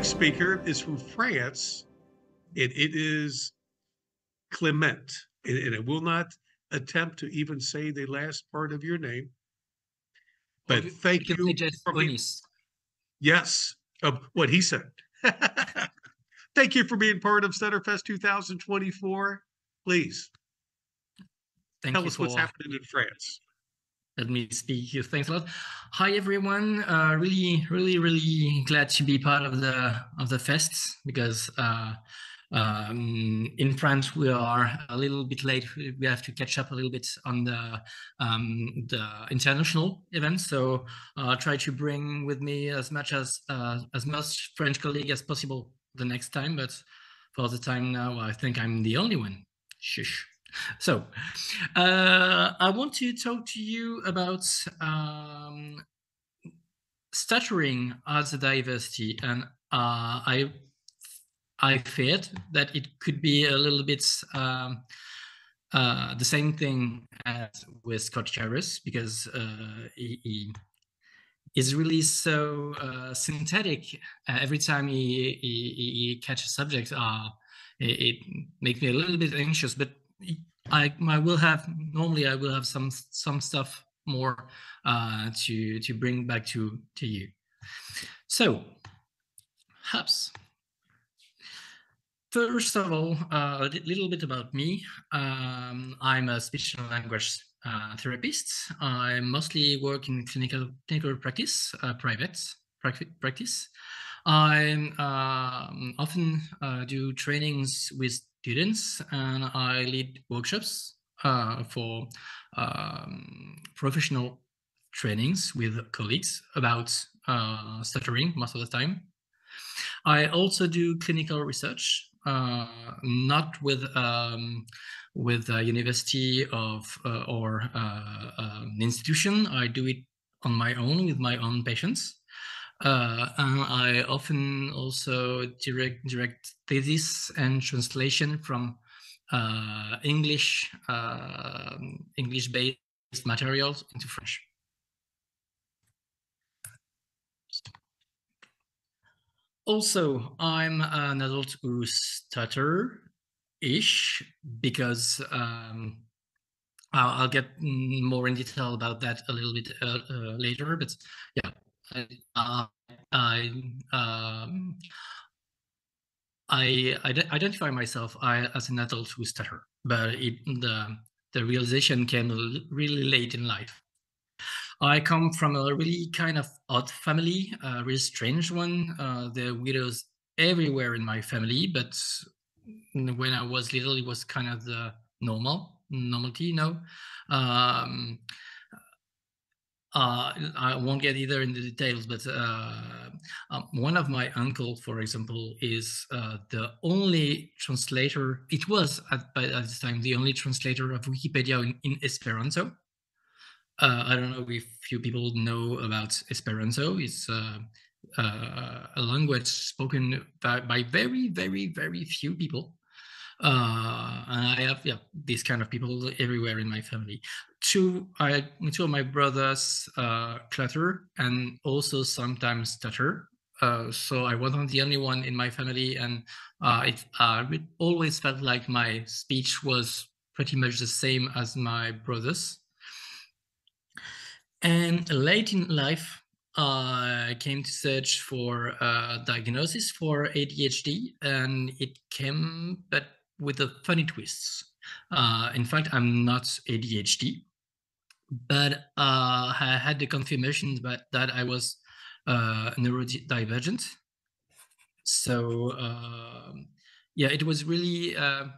next speaker is from France, and it is Clément. And I will not attempt to even say the last part of your name. But thank you. Just AUNIS. Yes, what he said. Thank you for being part of StutterFest 2024. Please tell us what's happening in France. Let me speak. Thanks a lot. Hi everyone. Really glad to be part of the fest, because in France we are a little bit late. We have to catch up a little bit on the international events. So try to bring with me as much French colleagues as possible the next time. But for the time now, I think I'm the only one. Shush. So I want to talk to you about stuttering as a diversity, and I feared that it could be a little bit the same thing as with Scott Harris, because he is really so synthetic. Every time he catches a subject, it makes me a little bit anxious. But I will have some stuff more to bring back to you. So, perhaps first of all, a little bit about me. I'm a speech and language therapist. I mostly work in clinical practice, private practice. I often do trainings with students, and I lead workshops for professional trainings with colleagues about stuttering most of the time. I also do clinical research, not with a university or an institution. I do it on my own with my own patients. And I often also direct thesis and translation from English-based materials into French. Also, I'm an adult who stutter-ish, because I'll get more in detail about that a little bit later. But yeah. I identify myself as an adult who stutter, but the realization came really late in life. I come from a really kind of odd family, a really strange one. There are widows everywhere in my family, but when I was little, it was kind of the normality, you know. I won't get either in the details, but one of my uncles, for example, is the only translator. It was at this time the only translator of Wikipedia in Esperanto. I don't know if few people know about Esperanto. It's a language spoken by very few people. And I have these kind of people everywhere in my family. Two of my brothers clutter and also sometimes stutter. So I wasn't the only one in my family, and it always felt like my speech was pretty much the same as my brothers. And late in life, I came to search for a diagnosis for ADHD, and it came, but with a funny twist. In fact, I'm not ADHD, but I had the confirmation that I was neurodivergent. So yeah, it was really a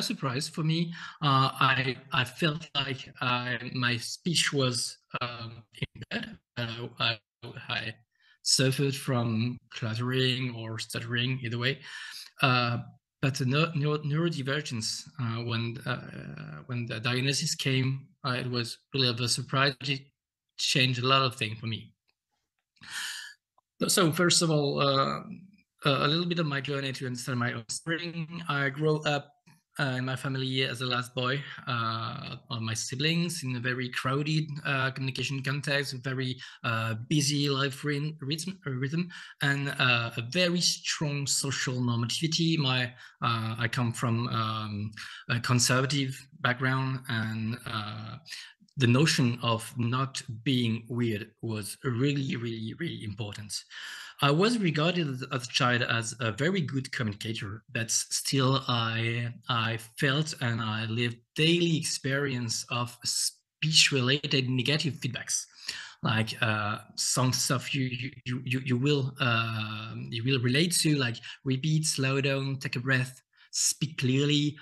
surprise for me. I felt like my speech was impaired. I suffered from cluttering or stuttering, either way. But the neurodivergence, when the diagnosis came, it was really of a surprise. It changed a lot of things for me. So first of all, a little bit of my journey to understand my own stuttering. I grew up in my family as the last boy. On my siblings in a very crowded communication context, very busy life rhythm, and a very strong social normativity. I come from a conservative background, and the notion of not being weird was really, really, really important. I was regarded as a child as a very good communicator, but still I felt and I lived daily experience of speech-related negative feedbacks, like some stuff you will relate to, like repeat, slow down, take a breath, speak clearly,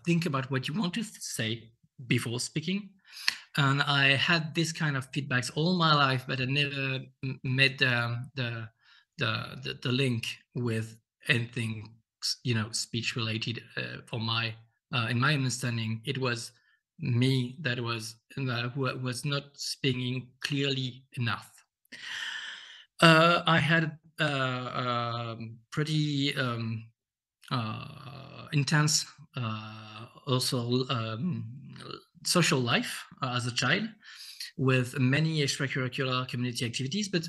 think about what you want to say before speaking. And I had this kind of feedbacks all my life, but I never made the link with anything, you know, speech related. For my in my understanding, it was me that was not speaking clearly enough. I had pretty intense also social life as a child, with many extracurricular community activities, but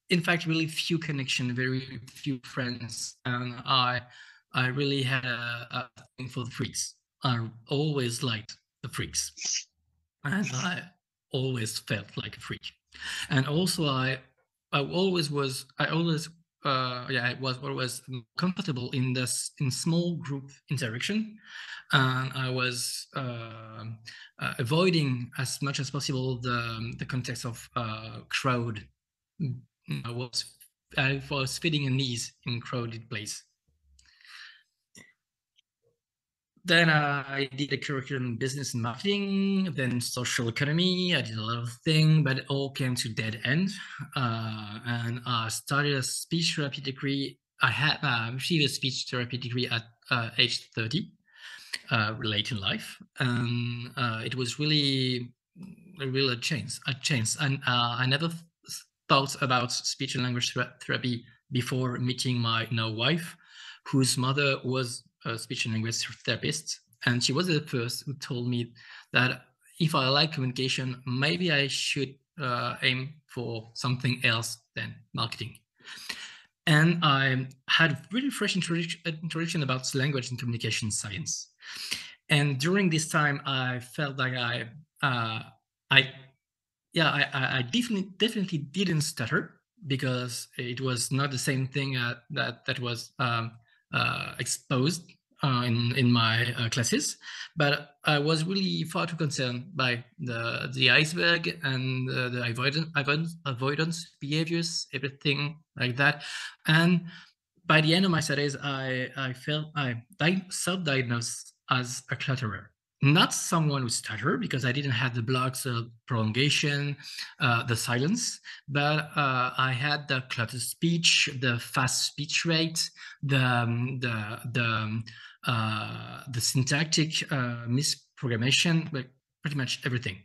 in fact really few connection, very few friends, and I really had a thing for the freaks. I always liked the freaks, and I always felt like a freak. And also I was comfortable in small group interaction, and I was avoiding as much as possible the context of crowd. I was fitting in these in crowded place. Then I did a curriculum in business and marketing, then social economy. I did a lot of things, but it all came to dead end. And I started a speech therapy degree. I had received a speech therapy degree at age 30, late in life. And it was really a change. And I never thought about speech and language therapy before meeting my now wife, whose mother was a speech and language therapist, and she was the first who told me that if I like communication, maybe I should aim for something else than marketing. And I had a really fresh introduction about language and communication science. And during this time, I felt like I definitely didn't stutter, because it was not the same thing that was exposed in my classes, but I was really far too concerned by the iceberg and the avoidance behaviors, everything like that. And by the end of my studies, I self-diagnosed as a clutterer. Not someone who stuttered, because I didn't have the blocks of prolongation, the silence, but I had the cluttered speech, the fast speech rate, the syntactic misprogrammation, like pretty much everything.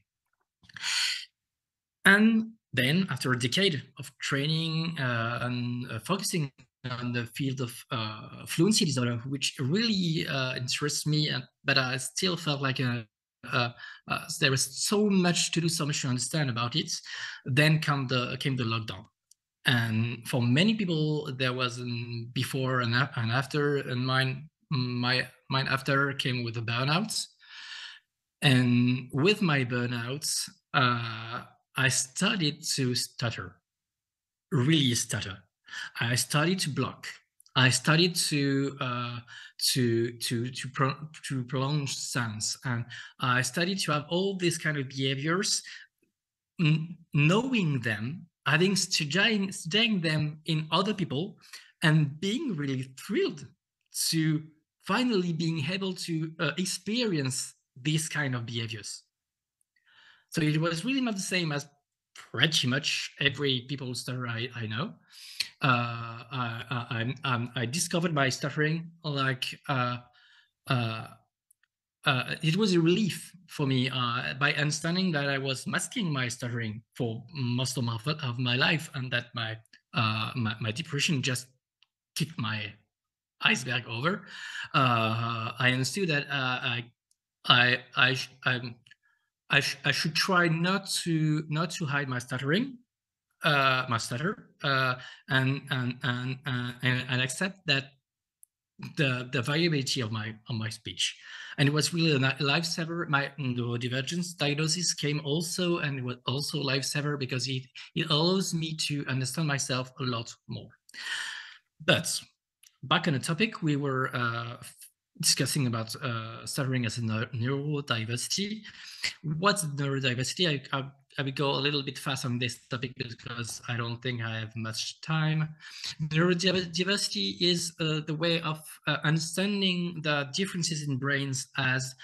And then after a decade of training and focusing on the field of fluency disorder, which really interests me, but I still felt like there was so much to do, so much to understand about it. Then came the lockdown, and for many people there was before and after, and mine after came with a burnout. And with my burnouts, I started to stutter, really stutter. I started to block. I started to prolong sounds, and I started to have all these kind of behaviors, knowing them, studying them in other people, and being really thrilled to finally being able to experience these kind of behaviors. So it was really not the same as pretty much every people stutter I know. I discovered my stuttering like it was a relief for me by understanding that I was masking my stuttering for most of my life, and that my depression just kicked my iceberg over. I understood that I I should try not to hide my stuttering, my stutter, and accept that the variability of my speech. And it was really a lifesaver. My neurodivergence diagnosis came also, and it was also a lifesaver because it allows me to understand myself a lot more. But back on the topic, we were discussing about stuttering as a neurodiversity. What's neurodiversity? I will go a little bit fast on this topic because I don't think I have much time. Neurodiversity is the way of understanding the differences in brains as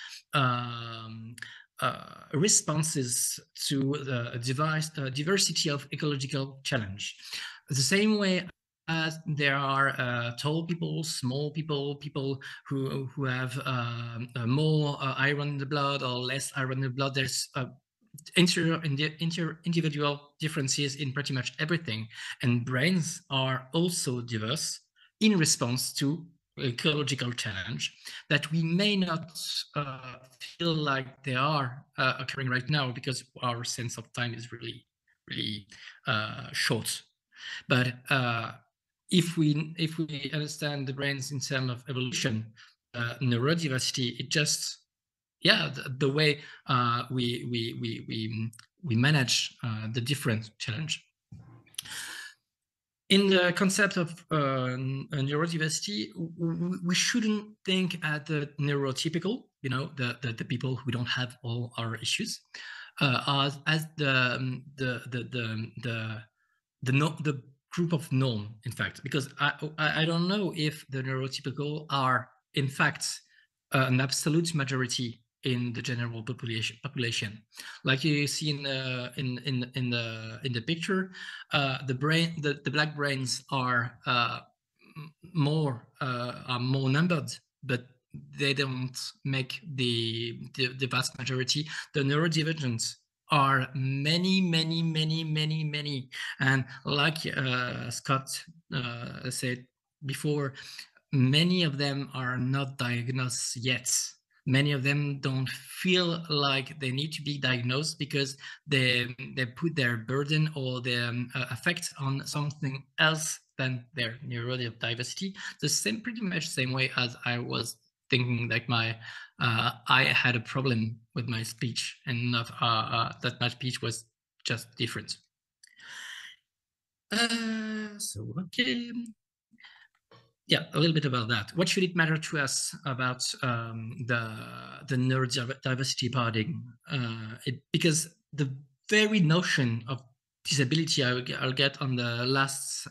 responses to the diversity of ecological challenge. The same way as there are tall people, small people, people who have more iron in the blood or less iron in the blood. There's individual differences in pretty much everything, and brains are also diverse in response to ecological challenge that we may not feel like they are occurring right now because our sense of time is really short. But if we understand the brains in terms of evolution, neurodiversity, it just the way we manage the different challenge. In the concept of neurodiversity, we shouldn't think at the neurotypical, you know, the people who don't have all our issues, as the group of norm, in fact, because I don't know if the neurotypical are in fact an absolute majority in the general population. Like you see in the picture, the black brains are more numbered, but they don't make the vast majority. The neurodivergent are many, and like Scott said before, many of them are not diagnosed yet. Many of them don't feel like they need to be diagnosed because they put their burden or their effect on something else than their neurodiversity. The same, pretty much same way as I was thinking like I had a problem with my speech and not that my speech was just different. So, okay. Yeah, a little bit about that. What should it matter to us about the neurodiversity paradigm? Because the very notion of disability I'll get on the last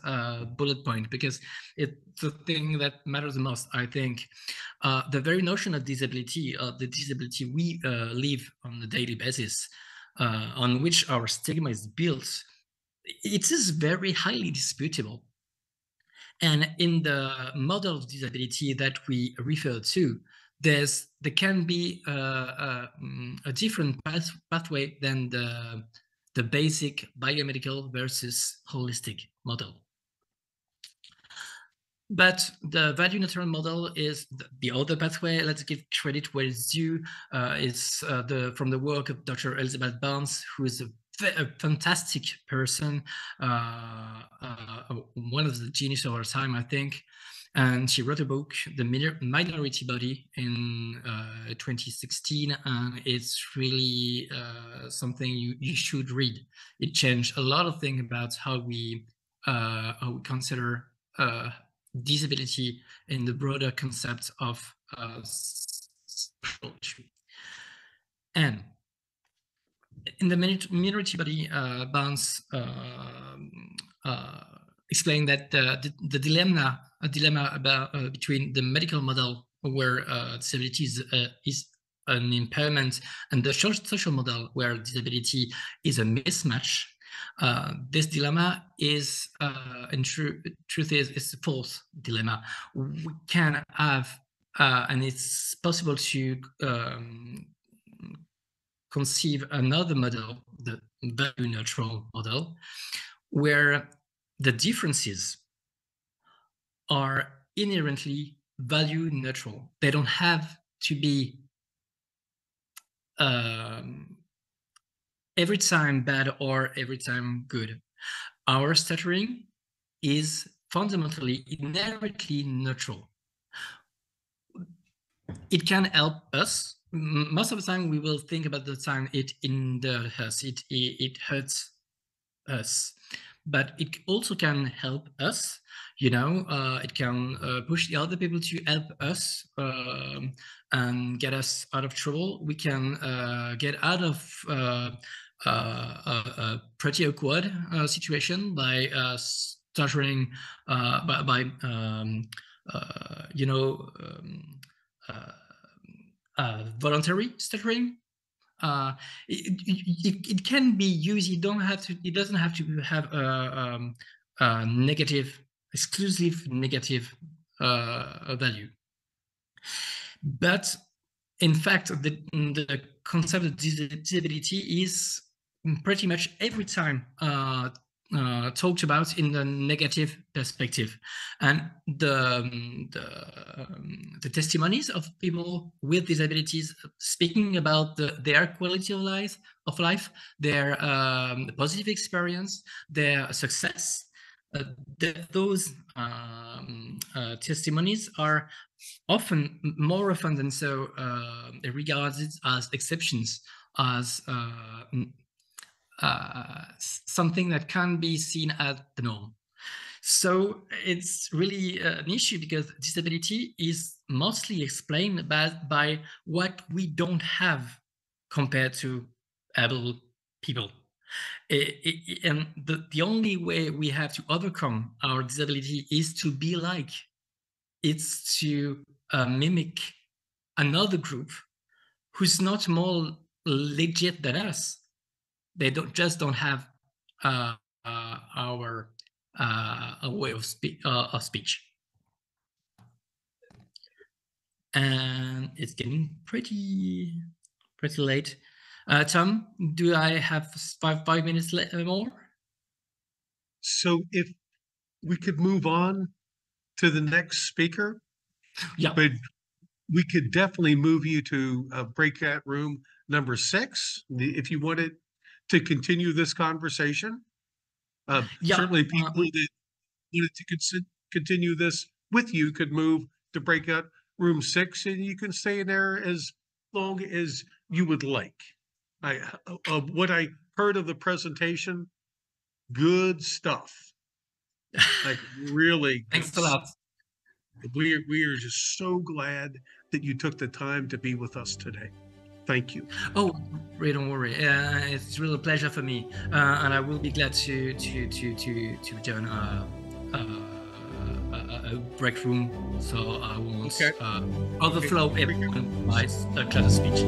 bullet point, because it's the thing that matters the most, I think. The very notion of disability, the disability we live on a daily basis, on which our stigma is built, it is very highly disputable. And in the model of disability that we refer to, there can be a different pathway than the basic biomedical versus holistic model. But the value neutral model is the other pathway. Let's give credit where it's due. It's from the work of Dr. Elizabeth Barnes, who is a fantastic person, one of the geniuses of our time, I think. And she wrote a book, The Minority Body, in 2016, and it's really something you should read. It changed a lot of things about how we consider disability in the broader concept of issue. And in the Minority Body, Barnes explained that the dilemma about between the medical model where disability is an impairment and the social model where disability is a mismatch. This dilemma is, in truth is a false dilemma. We can have, and it's possible to conceive another model, the value neutral model, where the differences are inherently value neutral. They don't have to be every time bad or every time good. Our stuttering is fundamentally, inherently neutral. It can help us. Most of the time, we will think about the time it hinders us, it hurts us, but it also can help us. It can push the other people to help us and get us out of trouble. We can get out of a pretty awkward situation by stuttering, voluntary stuttering. It can be used. It doesn't have to have a negative, exclusive negative value. But in fact, the concept of disability is pretty much every time talked about in the negative perspective, and the testimonies of people with disabilities speaking about their quality of life, their positive experience, their success. Those testimonies are more often than so regarded as exceptions, as something that can be seen as the norm. So it's really an issue, because disability is mostly explained by what we don't have compared to able people. And the only way we have to overcome our disability is to be like. It's to mimic another group who's not more legit than us. They don't have our way of speech. And it's getting pretty late. Tom, do I have five minutes more? So if we could move on to the next speaker. Yeah. But we could definitely move you to breakout room number 6 if you wanted to continue this conversation. Certainly people that wanted to continue this with you could move to breakout room 6, and you can stay in there as long as you would like. What I heard of the presentation, good stuff. Like really. Thanks a lot. We are just so glad that you took the time to be with us today. Thank you. Oh, don't worry. It's really a pleasure for me, and I will be glad to join a break room, so I won't overflow everyone by a class speech.